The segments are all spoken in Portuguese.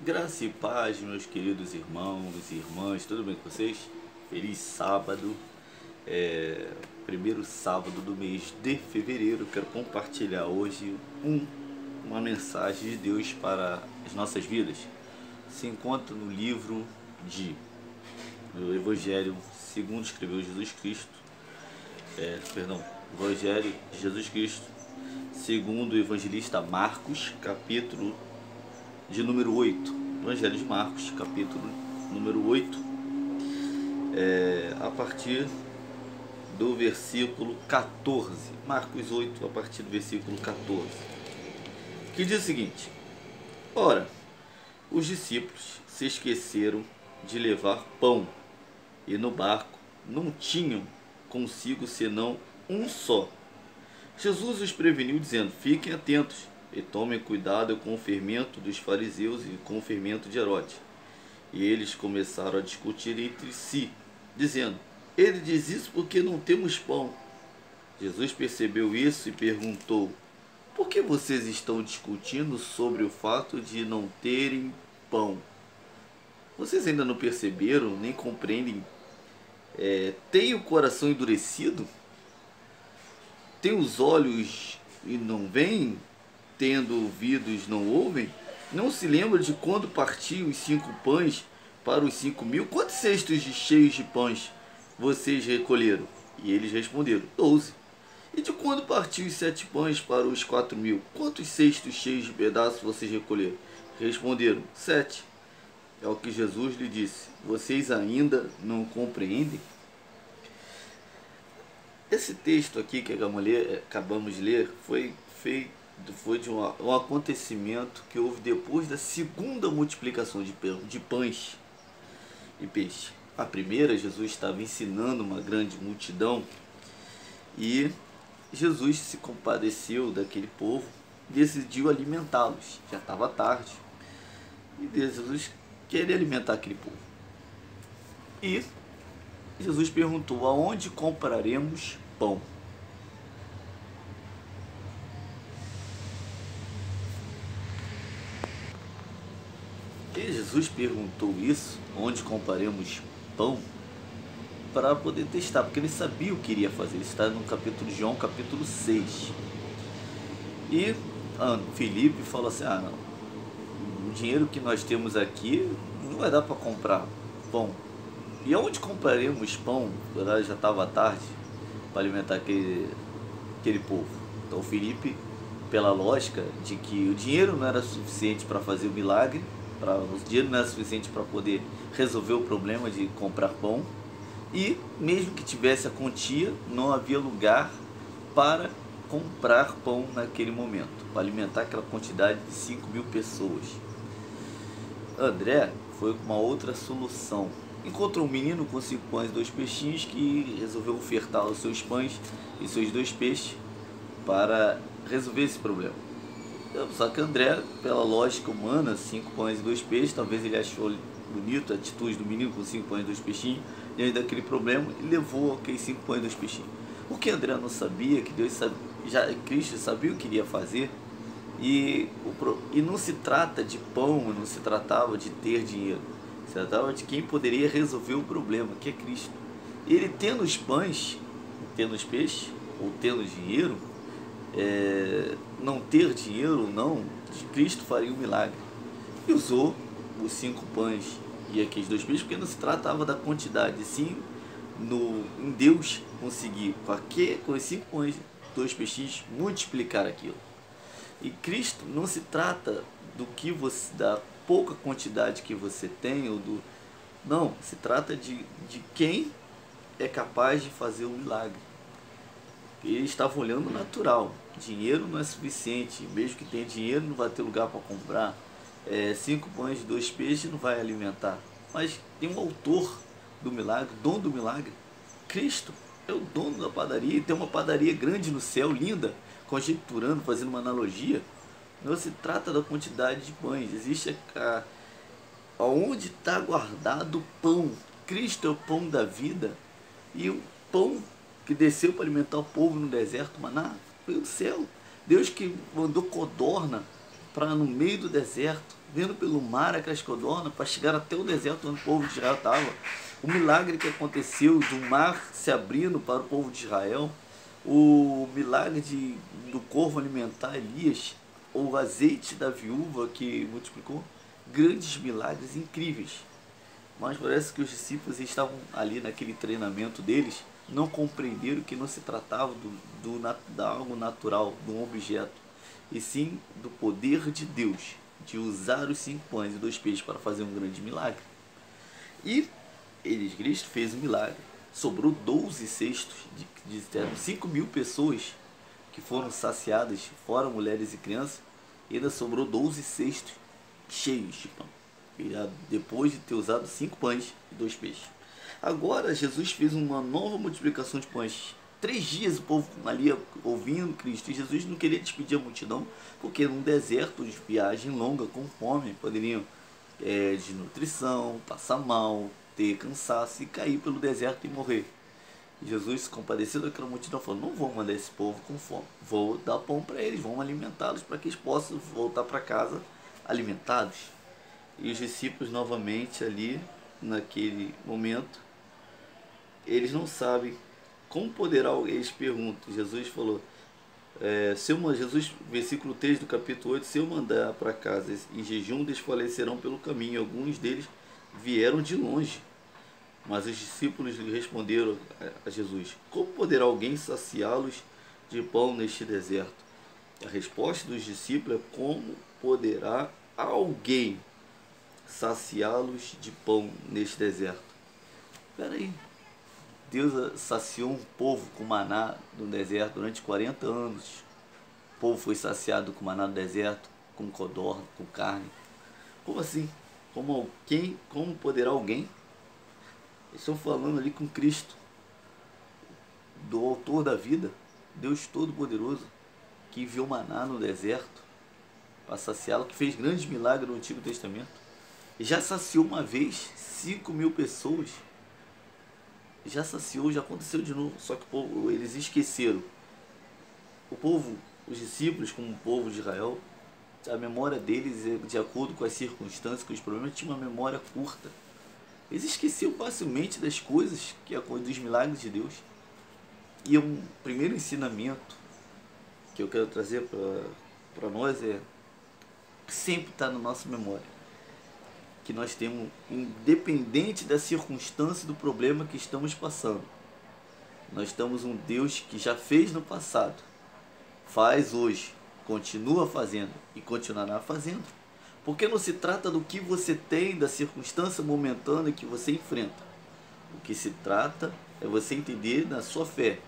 Graça e paz, meus queridos irmãos e irmãs, tudo bem com vocês? Feliz sábado, primeiro sábado do mês de fevereiro. Quero compartilhar hoje uma mensagem de Deus para as nossas vidas. Se encontra no livro do Evangelho segundo escreveu Jesus Cristo, Evangelho de Jesus Cristo, segundo o evangelista Marcos, capítulo de número 8, Evangelho de Marcos, capítulo número 8, a partir do versículo 14. Marcos 8, a partir do versículo 14, que diz o seguinte: Ora, os discípulos se esqueceram de levar pão, e no barco não tinham consigo senão um só. Jesus os preveniu, dizendo: Fiquem atentos e tomem cuidado com o fermento dos fariseus e com o fermento de Herodes. E eles começaram a discutir entre si, dizendo: Ele diz isso porque não temos pão. Jesus percebeu isso e perguntou: Por que vocês estão discutindo sobre o fato de não terem pão? Vocês ainda não perceberam, nem compreendem? Tem o coração endurecido? Tem os olhos e não veem? Tendo ouvidos não ouvem? Não se lembra de quando partiu os 5 pães para os 5.000? Quantos cestos cheios de pães vocês recolheram? E eles responderam: 12. E de quando partiu os 7 pães para os 4.000? Quantos cestos cheios de pedaços vocês recolheram? Responderam: 7. É o que Jesus lhe disse: Vocês ainda não compreendem? Esse texto aqui que acabamos de ler foi de um acontecimento que houve depois da segunda multiplicação de pães e peixe. A primeira, Jesus estava ensinando uma grande multidão e Jesus se compadeceu daquele povo e decidiu alimentá-los. Já estava tarde e Jesus queria alimentar aquele povo. E Jesus perguntou: aonde compraremos pão? E Jesus perguntou isso, onde compraremos pão, para poder testar, porque ele sabia o que iria fazer. Ele está no capítulo de João, capítulo 6. E Felipe falou assim: não, o dinheiro que nós temos aqui não vai dar para comprar pão. E onde compraremos pão? Já estava tarde para alimentar aquele povo. Então Felipe, pela lógica de que o dinheiro não era suficiente para fazer o milagre, o dinheiro não era suficiente para poder resolver o problema de comprar pão, e mesmo que tivesse a quantia, não havia lugar para comprar pão naquele momento, para alimentar aquela quantidade de 5.000 pessoas. André foi com uma outra solução. Encontrou um menino com 5 pães e 2 peixinhos que resolveu ofertar os seus pães e seus 2 peixes para resolver esse problema. Só que André, pela lógica humana, 5 pães e 2 peixes, talvez ele achou bonito a atitude do menino com 5 pães e 2 peixinhos diante daquele problema e levou aqueles 5 pães e 2 peixinhos. O que André não sabia, que Cristo sabia o que iria fazer, e não se trata de pão, não se tratava de ter dinheiro, se tratava de quem poderia resolver o problema, que é Cristo. Ele tendo os pães, tendo os peixes, ou tendo dinheiro, não ter dinheiro ou não, Cristo faria um milagre. E usou os 5 pães e aqueles 2 peixes, porque não se tratava da quantidade, sim em Deus conseguir, com os 5 pães e 2 peixes, multiplicar aquilo. E Cristo não se trata da pouca quantidade que você tem, não, se trata de quem é capaz de fazer o milagre. Ele estava olhando o natural. Dinheiro não é suficiente, mesmo que tenha dinheiro não vai ter lugar para comprar. 5 pães e 2 peixes não vai alimentar. Mas tem um autor do milagre, dono do milagre. Cristo é o dono da padaria, e tem uma padaria grande no céu, linda, conjecturando, fazendo uma analogia. Não se trata da quantidade de pães, existe aonde está guardado o pão. Cristo é o pão da vida, e o pão que desceu para alimentar o povo no deserto, maná, foi o céu. Deus que mandou codorna para no meio do deserto, vendo pelo mar aquelas codornas, para chegar até o deserto onde o povo de Israel estava. O milagre que aconteceu do mar se abrindo para o povo de Israel, o milagre do corvo alimentar Elias, o azeite da viúva que multiplicou, grandes milagres incríveis. Mas parece que os discípulos estavam ali naquele treinamento deles, não compreenderam que não se tratava de algo natural, de um objeto, e sim do poder de Deus, de usar os 5 pães e 2 peixes para fazer um grande milagre. E Cristo fez um milagre. Sobrou 12 cestos de 5.000 pessoas que foram saciadas, fora mulheres e crianças, e ainda sobrou 12 cestos cheios de pão, depois de ter usado 5 pães e 2 peixes. Agora Jesus fez uma nova multiplicação de pães. 3 dias o povo ali ouvindo Cristo, e Jesus não queria despedir a multidão, porque num deserto de viagem longa, com fome, poderiam desnutrição, passar mal, ter cansaço e cair pelo deserto e morrer. E Jesus, compadecido daquela multidão, falou: não vou mandar esse povo com fome, vou dar pão para eles, vou alimentá-los para que eles possam voltar para casa alimentados. E os discípulos novamente ali, naquele momento, eles não sabem como poderá, eles perguntam. Jesus falou, Jesus, versículo 3 do capítulo 8, se eu mandar para casa em jejum, desfalecerão pelo caminho, alguns deles vieram de longe. Mas os discípulos lhe responderam a Jesus: como poderá alguém saciá-los de pão neste deserto? A resposta dos discípulos é: como poderá alguém saciá-los de pão neste deserto? Espera aí, Deus saciou um povo com maná no deserto durante 40 anos. O povo foi saciado com maná no deserto, com codorna, com carne. Como assim? Como poderá alguém? Eles estão falando ali com Cristo, do autor da vida, Deus Todo-Poderoso, que enviou maná no deserto para saciá-lo, que fez grandes milagres no Antigo Testamento. E já saciou uma vez 5.000 pessoas. Já saciou, já aconteceu de novo. Só que o povo, eles esqueceram. O povo, os discípulos, como o povo de Israel, a memória deles, de acordo com as circunstâncias, com os problemas, tinha uma memória curta. Eles esqueciam facilmente das coisas, dos milagres de Deus. E um primeiro ensinamento que eu quero trazer para nós é sempre estar na nossa memória, que nós temos, independente da circunstância do problema que estamos passando, nós temos um Deus que já fez no passado, faz hoje, continua fazendo e continuará fazendo. Porque não se trata do que você tem, da circunstância momentânea que você enfrenta. O que se trata é você entender na sua fé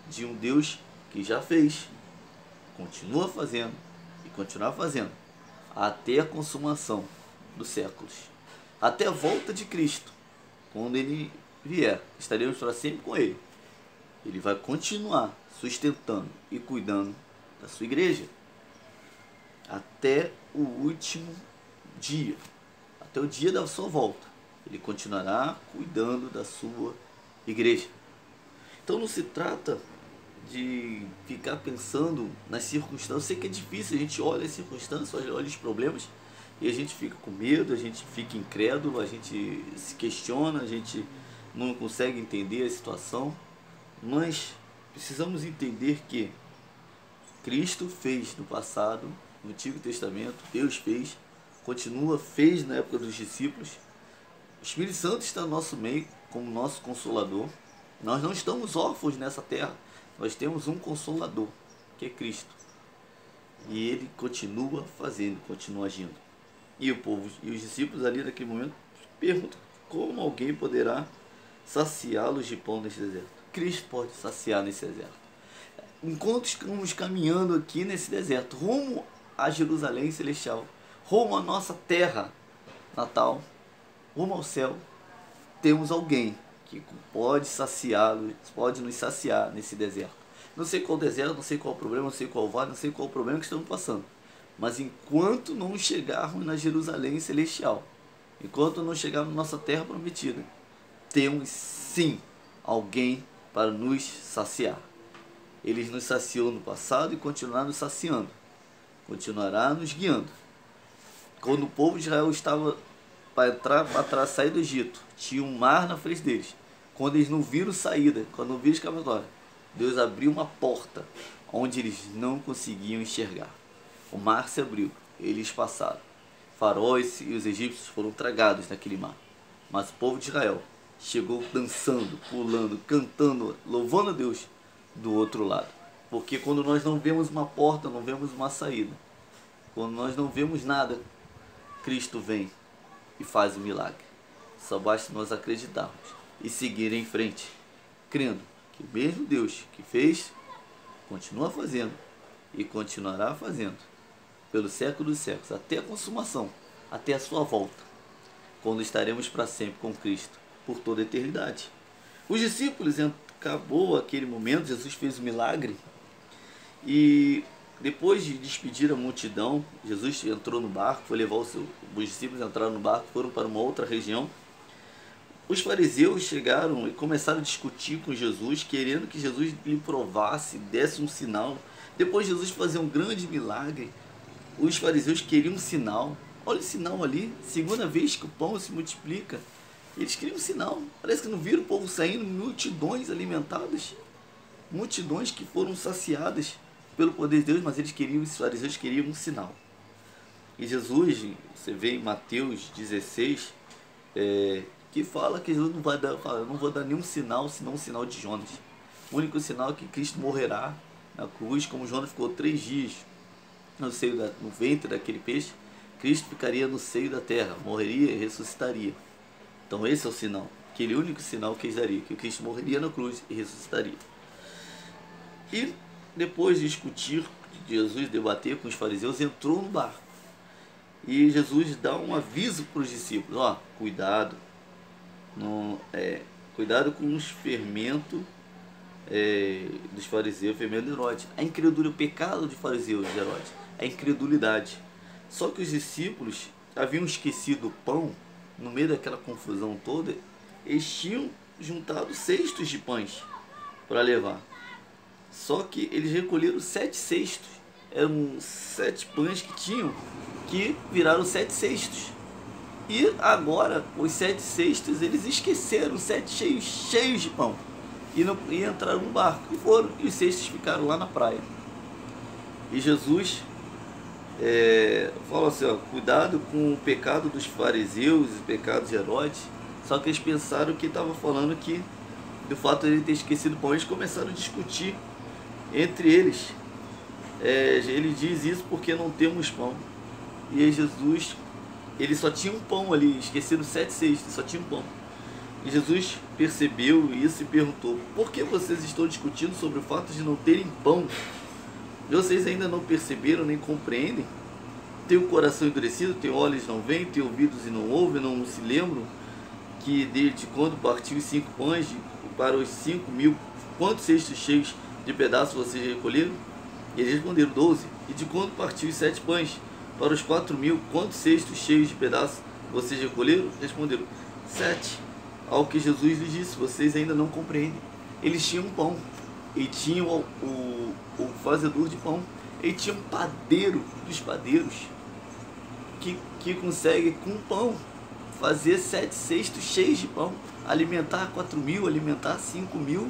de um Deus que já fez, continua fazendo e continuará fazendo até a consumação dos séculos, até a volta de Cristo. Quando Ele vier, estaremos para sempre com Ele. Ele vai continuar sustentando e cuidando da sua igreja até o último dia, até o dia da sua volta. Ele continuará cuidando da sua igreja. Então não se trata de ficar pensando nas circunstâncias. Eu sei que é difícil, a gente olha as circunstâncias, olha os problemas e a gente fica com medo, a gente fica incrédulo, a gente se questiona, a gente não consegue entender a situação. Mas precisamos entender que Cristo fez no passado, no Antigo Testamento, Deus fez, fez na época dos discípulos. O Espírito Santo está no nosso meio como nosso Consolador. Nós não estamos órfãos nessa terra, nós temos um Consolador, que é Cristo. E Ele continua fazendo, continua agindo. E o povo e os discípulos ali naquele momento perguntam: como alguém poderá saciá-los de pão nesse deserto? Cristo pode saciar nesse deserto. Enquanto estamos caminhando aqui nesse deserto, rumo a Jerusalém Celestial, rumo à nossa terra natal, rumo ao céu, temos alguém que pode saciá-lo, pode nos saciar nesse deserto. Não sei qual deserto, não sei qual problema, não sei qual vale, não sei qual problema que estamos passando. Mas enquanto não chegarmos na Jerusalém Celestial, enquanto não chegarmos na nossa terra prometida, temos sim alguém para nos saciar. Ele nos saciou no passado e continuará nos saciando, continuará nos guiando. Quando o povo de Israel estava para sair do Egito, tinha um mar na frente deles. Quando eles não viram saída, quando não viram escapatória, Deus abriu uma porta onde eles não conseguiam enxergar. O mar se abriu, eles passaram. Faraós e os egípcios foram tragados naquele mar. Mas o povo de Israel chegou dançando, pulando, cantando, louvando a Deus do outro lado. Porque quando nós não vemos uma porta, não vemos uma saída. Quando nós não vemos nada, Cristo vem e faz o milagre. Só basta nós acreditarmos e seguir em frente, crendo que o mesmo Deus que fez, continua fazendo e continuará fazendo pelo século dos séculos, até a consumação, até a sua volta, quando estaremos para sempre com Cristo, por toda a eternidade. Os discípulos, acabou aquele momento, Jesus fez o milagre, e depois de despedir a multidão, Jesus entrou no barco, foi levar os discípulos, entraram no barco, foram para uma outra região. Os fariseus chegaram e começaram a discutir com Jesus, querendo que Jesus lhe provasse, desse um sinal. Depois de Jesus fazer um grande milagre, os fariseus queriam um sinal. Olha o sinal ali, segunda vez que o pão se multiplica. Eles queriam um sinal. Parece que não viram o povo saindo, multidões alimentadas, multidões que foram saciadas pelo poder de Deus, mas os fariseus queriam um sinal. E Jesus, você vê em Mateus 16, que fala que Jesus não vai dar, fala, eu não vou dar nenhum sinal senão um sinal de Jonas. O único sinal é que Cristo morrerá na cruz, como Jonas ficou 3 dias no ventre daquele peixe, Cristo ficaria no seio da terra, morreria e ressuscitaria. Então esse é o sinal, aquele único sinal que eles dariam, que Cristo morreria na cruz e ressuscitaria. E depois de discutir, Jesus debater com os fariseus, entrou no barco. E Jesus dá um aviso para os discípulos, ó, cuidado, cuidado com os fermentos dos fariseus, fermento de Herodes. A incredulidade, o pecado de fariseus de Herodes, a incredulidade. Só que os discípulos haviam esquecido o pão, no meio daquela confusão toda, eles tinham juntado cestos de pães para levar. Só que eles recolheram 7 cestos, eram 7 pães que tinham, que viraram 7 cestos. E agora, os 7 cestos, eles esqueceram, 7 cheios de pão. E entraram no barco, e foram, e os cestos ficaram lá na praia. E Jesus fala assim, ó, cuidado com o pecado dos fariseus e o pecado de Herodes. Só que eles pensaram que estava falando que, do fato de ele ter esquecido o pão, eles começaram a discutir entre eles. Ele diz isso porque não temos pão. E aí Jesus, ele só tinha um pão ali, esqueceram 7 cestos, só tinha um pão. E Jesus percebeu isso e perguntou, por que vocês estão discutindo sobre o fato de não terem pão? Vocês ainda não perceberam nem compreendem? Tem o coração endurecido, tem olhos e não veem, tem ouvidos e não ouvem, não se lembram que desde quando partiu os 5 pães para os 5.000, quantos cestos cheios de pedaços vocês recolheram? E eles responderam 12. E de quando partiu os 7 pães para os 4.000, quantos cestos cheios de pedaços vocês recolheram? Responderam 7. Ao que Jesus lhes disse, vocês ainda não compreendem. Eles tinham pão, e tinham o fazedor de pão, e tinha um padeiro dos padeiros que consegue com pão fazer 7 cestos cheios de pão, alimentar 4.000, alimentar 5.000,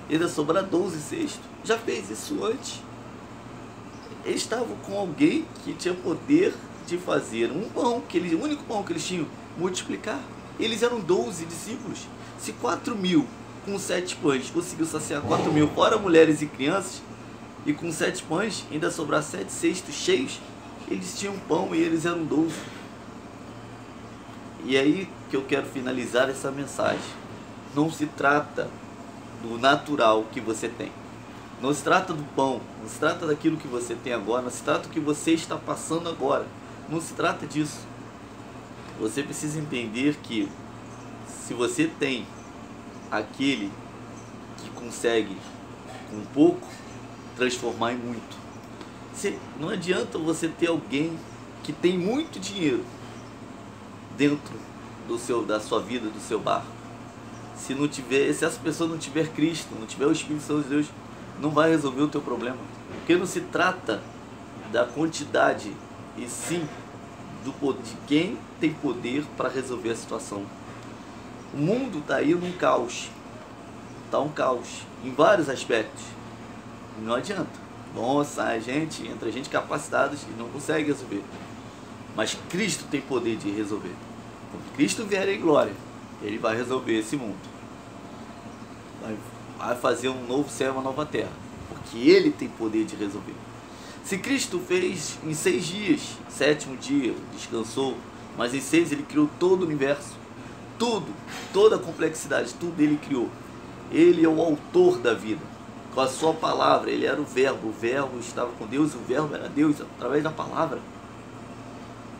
e ainda sobrar 12 cestos. Já fez isso antes. Eles estavam com alguém que tinha poder de fazer um pão, o único pão que eles tinham, multiplicar. Eles eram 12 discípulos. Se 4.000 com 7 pães conseguiu saciar 4.000, fora mulheres e crianças, e com 7 pães ainda sobrar 7 cestos cheios, eles tinham pão e eles eram 12. E aí que eu quero finalizar essa mensagem. Não se trata do natural que você tem. Não se trata do pão, não se trata daquilo que você tem agora, não se trata do que você está passando agora. Não se trata disso. Você precisa entender que se você tem aquele que consegue com pouco transformar em muito, não adianta você ter alguém que tem muito dinheiro dentro da sua vida, do seu barco. Se essa pessoa não tiver Cristo, não tiver o Espírito Santo de Deus, não vai resolver o teu problema. Porque não se trata da quantidade, e sim de quem tem poder para resolver a situação. O mundo está aí num caos. Está um caos em vários aspectos. Não adianta. Nossa, entra gente capacitada e não consegue resolver. Mas Cristo tem poder de resolver. Quando Cristo vier em glória, Ele vai resolver esse mundo. Vai fazer um novo céu e uma nova terra. Porque Ele tem poder de resolver. Se Cristo fez em 6 dias, 7º dia, descansou, mas em 6 Ele criou todo o universo. Tudo, toda a complexidade, tudo Ele criou. Ele é o autor da vida. Com a sua palavra, Ele era o verbo estava com Deus, e o verbo era Deus, através da palavra.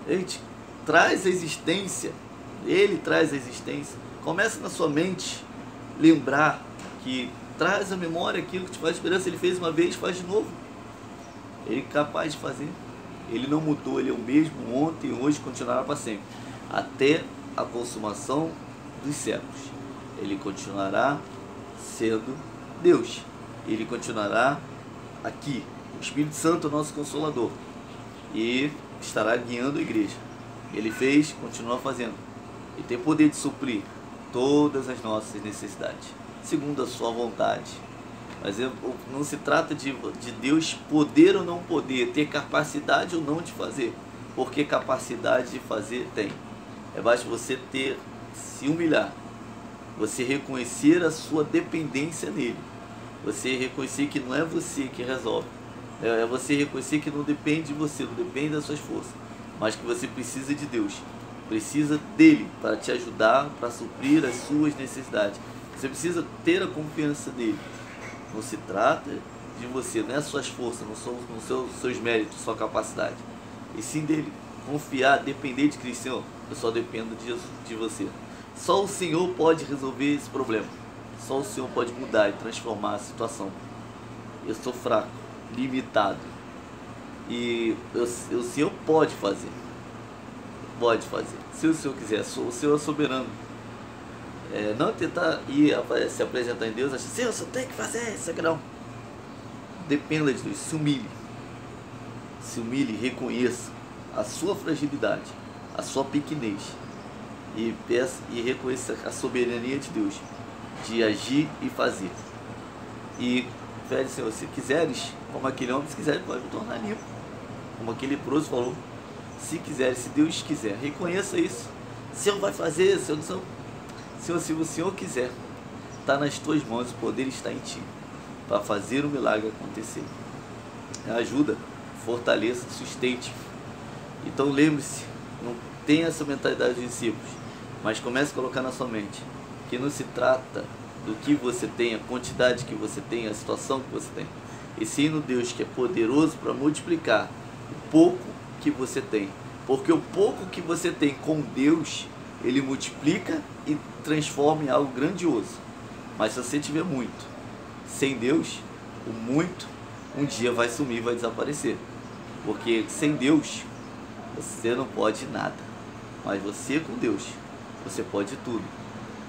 Gente, traz a existência, Ele traz a existência. Começa na sua mente, lembrar que traz à memória aquilo que te faz esperança. Ele fez uma vez, faz de novo. Ele é capaz de fazer. Ele não mudou, Ele é o mesmo ontem e hoje, continuará para sempre. Até a consumação dos séculos. Ele continuará sendo Deus. Ele continuará aqui. O Espírito Santo é o nosso Consolador. E estará guiando a igreja. Ele fez, continua fazendo. E tem poder de suprir todas as nossas necessidades, segundo a sua vontade. Mas não se trata de Deus poder ou não poder, ter capacidade ou não de fazer. Porque capacidade de fazer tem. Basta você se humilhar. Você reconhecer a sua dependência nele. Você reconhecer que não é você que resolve. É você reconhecer que não depende de você, não depende das suas forças. Mas que você precisa de Deus. Precisa dele para te ajudar, para suprir as suas necessidades. Você precisa ter a confiança dele. Não se trata de você, não é suas forças, não são seus méritos, sua capacidade. E sim dele. Confiar, depender de Cristo. Senhor, eu só dependo de você. Só o Senhor pode resolver esse problema. Só o Senhor pode mudar e transformar a situação. Eu sou fraco, limitado. E o Senhor pode fazer. Pode fazer. Se o Senhor quiser. O Senhor é soberano. Não tentar se apresentar em Deus, achar, Senhor, você tem que fazer isso aqui, não. Dependa de Deus. Se humilhe. Se humilhe, reconheça a sua fragilidade, a sua pequenez. E peça e reconheça a soberania de Deus, de agir e fazer. E pede, Senhor, se quiseres, como aquele homem, se quiseres, pode me tornar limpo. Como aquele leproso falou, se quiseres, se Deus quiser, reconheça isso. O Senhor vai fazer, Senhor, se o Senhor quiser, está nas tuas mãos, o poder está em ti, para fazer o milagre acontecer. Ajuda, fortaleça, sustente. Então lembre-se, não tenha essa mentalidade de discípulos, mas comece a colocar na sua mente que não se trata do que você tem, a quantidade que você tem, a situação que você tem, e sim no Deus que é poderoso para multiplicar o pouco que você tem. Porque o pouco que você tem com Deus, Ele multiplica e transforma em algo grandioso. Mas se você tiver muito, sem Deus, o muito um dia vai sumir, vai desaparecer. Porque sem Deus, você não pode nada. Mas você com Deus, você pode tudo.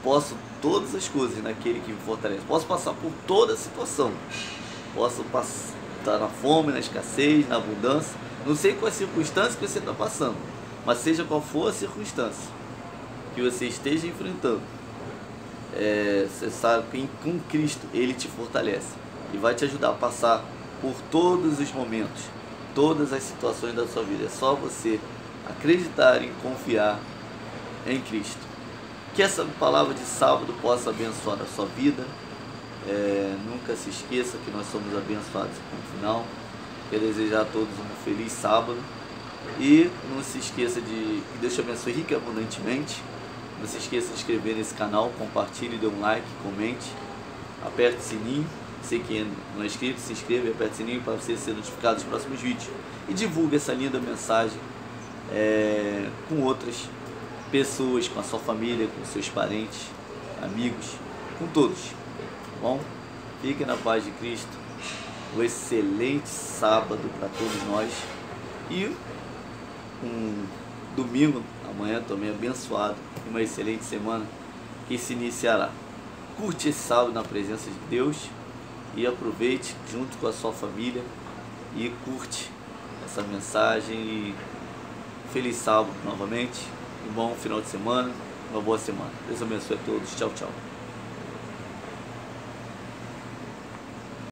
Posso todas as coisas naquele que me fortalece. Posso passar por toda a situação. Posso estar na fome, na escassez, na abundância. Não sei quais circunstâncias que você está passando, mas seja qual for a circunstância que você esteja enfrentando, você sabe que com Cristo Ele te fortalece e vai te ajudar a passar por todos os momentos, todas as situações da sua vida. É só você acreditar e confiar em Cristo. Que essa palavra de sábado possa abençoar a sua vida. Nunca se esqueça que nós somos abençoados no final. Quero desejar a todos um feliz sábado. E não se esqueça que Deus te abençoe rica e abundantemente. Não se esqueça de se inscrever nesse canal, compartilhe, dê um like, comente, aperte o sininho. Você que não é inscrito, se inscreva e aperte o sininho para você ser notificado dos próximos vídeos. E divulgue essa linda mensagem com outras pessoas, com a sua família, com seus parentes, amigos, com todos. Bom, fiquem na paz de Cristo. Um excelente sábado para todos nós. E um domingo, amanhã também abençoado. E uma excelente semana que se iniciará. Curte esse sábado na presença de Deus. E aproveite junto com a sua família. E curte essa mensagem. E Feliz sábado novamente. Um bom final de semana. Uma boa semana. Deus abençoe a todos. Tchau, tchau.